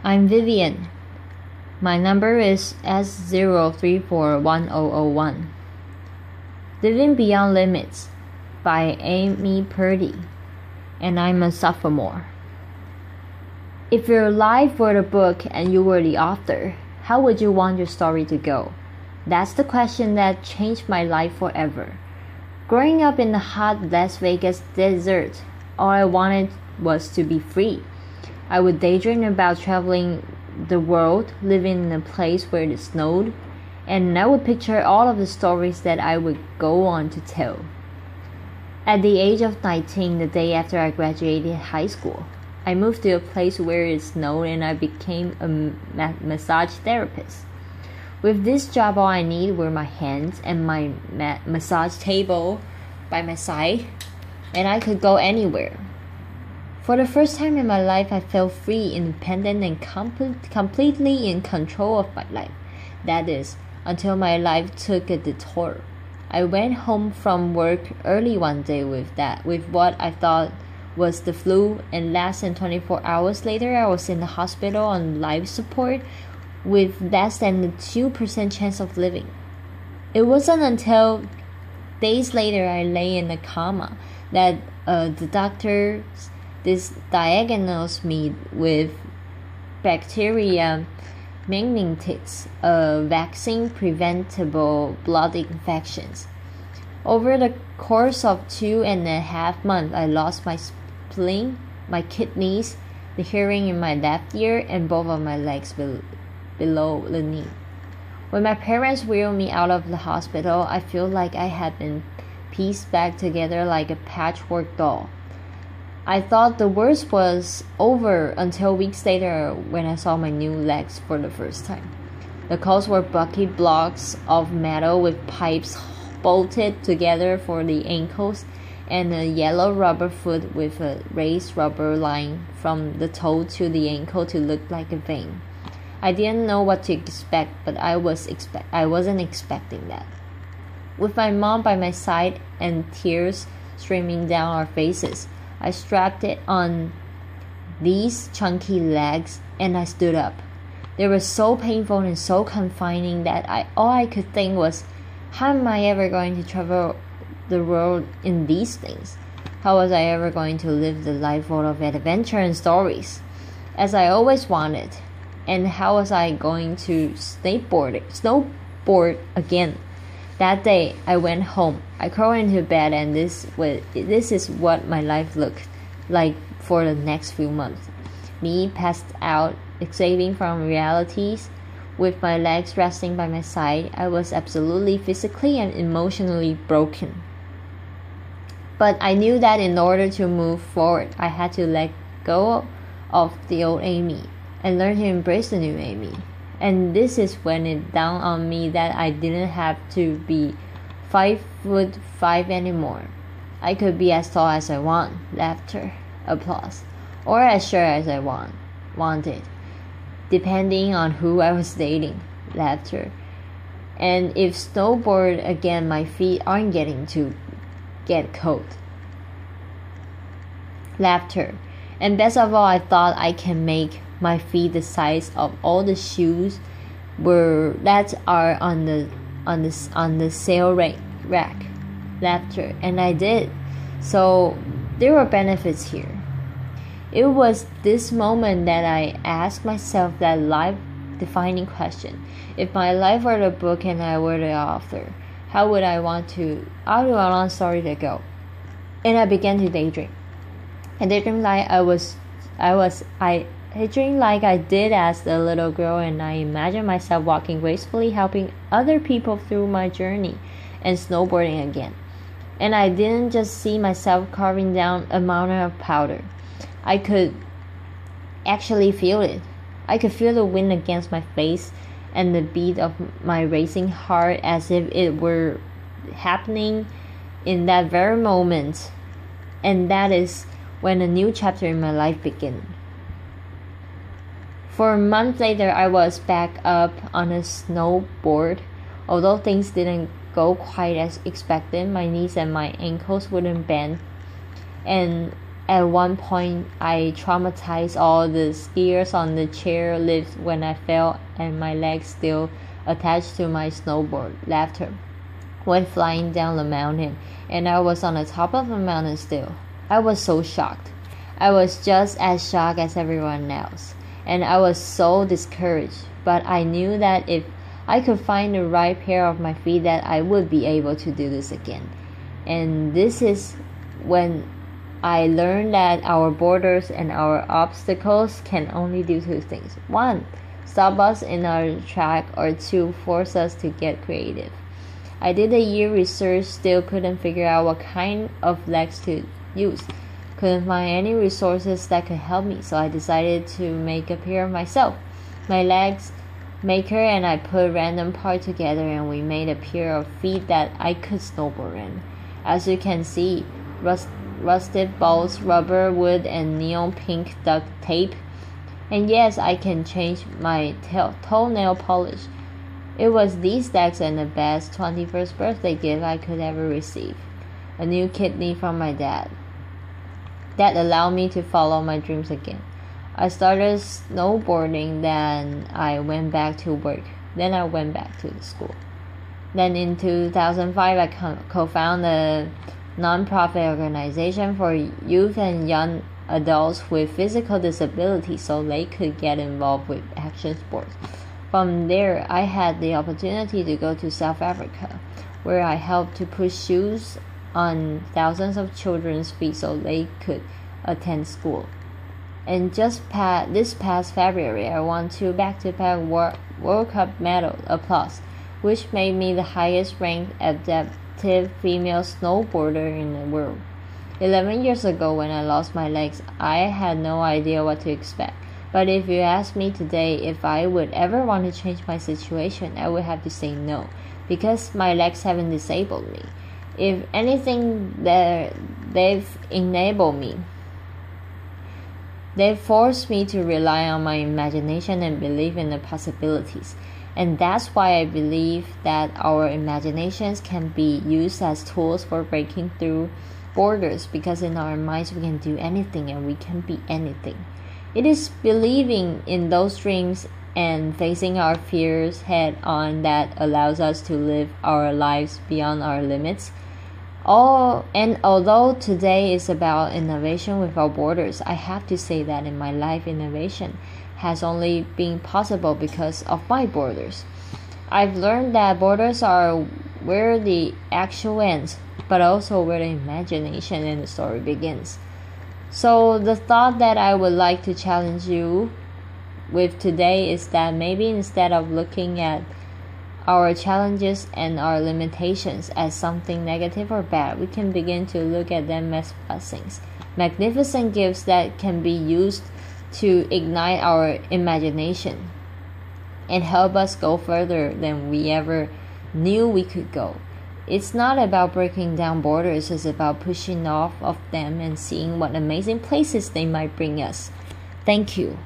I'm Vivian. My number is S0341001. Living Beyond Limits by Amy Purdy, and I'm a sophomore. If your life were a book and you were the author, how would you want your story to go? That's the question that changed my life forever. Growing up in the hot Las Vegas desert, all I wanted was to be free. I would daydream about traveling the world, living in a place where it snowed, and I would picture all of the stories that I would go on to tell. At the age of 19, the day after I graduated high school, I moved to a place where it snowed and I became a massage therapist. With this job, all I needed were my hands and my massage table by my side, and I could go anywhere. For the first time in my life, I felt free, independent, and completely in control of my life. That is, until my life took a detour. I went home from work early one day with what I thought was the flu, and less than 24 hours later, I was in the hospital on life support with less than a 2% chance of living. It wasn't until days later I lay in a coma that the doctors diagnosed me with bacteria meningitis, a vaccine-preventable blood infections. Over the course of 2.5 months, I lost my spleen, my kidneys, the hearing in my left ear, and both of my legs below the knee. When my parents wheeled me out of the hospital, I feel like I had been pieced back together like a patchwork doll. I thought the worst was over until weeks later when I saw my new legs for the first time. The calves were bulky blocks of metal with pipes bolted together for the ankles, and a yellow rubber foot with a raised rubber line from the toe to the ankle to look like a vein. I didn't know what to expect, but I wasn't expecting that. With my mom by my side and tears streaming down our faces, I strapped it on these chunky legs and I stood up. They were so painful and so confining that all I could think was, how am I ever going to travel the world in these things? How was I ever going to live the life full of adventure and stories, as I always wanted? And how was I going to snowboard again? That day, I went home. I crawled into bed, and this is what my life looked like for the next few months. Me passed out, escaping from realities, with my legs resting by my side. I was absolutely physically and emotionally broken. But I knew that in order to move forward, I had to let go of the old Amy and learn to embrace the new Amy. And this is when it dawned on me that I didn't have to be 5'5" anymore. I could be as tall as I want, laughter, applause, or as short as I wanted, depending on who I was dating, laughter. And if snowboard again, my feet aren't getting to get cold, laughter. And best of all, I thought I can make my feet the size of all the shoes that are on the sale rack, laughter. And I did. So there were benefits here. It was this moment that I asked myself that life-defining question: if my life were a book and I were the author, how do I want the story to go? And I began to daydream. And daydream like I dreamed like I did as a little girl, and I imagined myself walking gracefully, helping other people through my journey, and snowboarding again. And I didn't just see myself carving down a mountain of powder. I could actually feel it. I could feel the wind against my face and the beat of my racing heart as if it were happening in that very moment. And that is when a new chapter in my life began. For a month later, I was back up on a snowboard. Although things didn't go quite as expected, my knees and my ankles wouldn't bend, and At one point, I traumatized all the skiers on the chairlift when I fell and my legs still attached to my snowboard. Laughter went flying down the mountain, and I was on the top of the mountain still. I was so shocked. I was just as shocked as everyone else, and I was so discouraged. But I knew that if I could find the right pair of my feet, that I would be able to do this again. And this is when I learned that our borders and our obstacles can only do two things. One, stop us in our track, or two, force us to get creative. I did a year research, still couldn't figure out what kind of legs to use. Couldn't find any resources that could help me, so I decided to make a pair of myself. My legs maker and I put random parts together, and we made a pair of feet that I could snowboard in. As you can see, rusted bolts, rubber, wood, and neon pink duct tape. And yes, I can change my toenail polish. It was these legs and the best 21st birthday gift I could ever receive. A new kidney from my dad. That allowed me to follow my dreams again. I started snowboarding, then I went back to work. Then I went back to the school. Then in 2005, I co-founded a non-profit organization for youth and young adults with physical disabilities so they could get involved with action sports. From there, I had the opportunity to go to South Africa, where I helped to put shoes on thousands of children's feet so they could attend school. And just this past February, I won 2 back-to-back World Cup medals, which made me the highest-ranked adaptive female snowboarder in the world. 11 years ago, when I lost my legs, I had no idea what to expect. But if you ask me today if I would ever want to change my situation, I would have to say no, because my legs haven't disabled me. If anything, they've enabled me. They forced me to rely on my imagination and believe in the possibilities. And that's why I believe that our imaginations can be used as tools for breaking through borders, because in our minds we can do anything and we can be anything. It is believing in those dreams and facing our fears head on that allows us to live our lives beyond our limits. And although today is about innovation without borders, I have to say that in my life, innovation has only been possible because of my borders. I've learned that borders are where the actual ends, but also where the imagination and the story begins. So the thought that I would like to challenge you with today is that maybe instead of looking at our challenges and our limitations as something negative or bad, we can begin to look at them as blessings, magnificent gifts that can be used to ignite our imagination and help us go further than we ever knew we could go. It's not about breaking down borders, it's about pushing off of them and seeing what amazing places they might bring us. Thank you.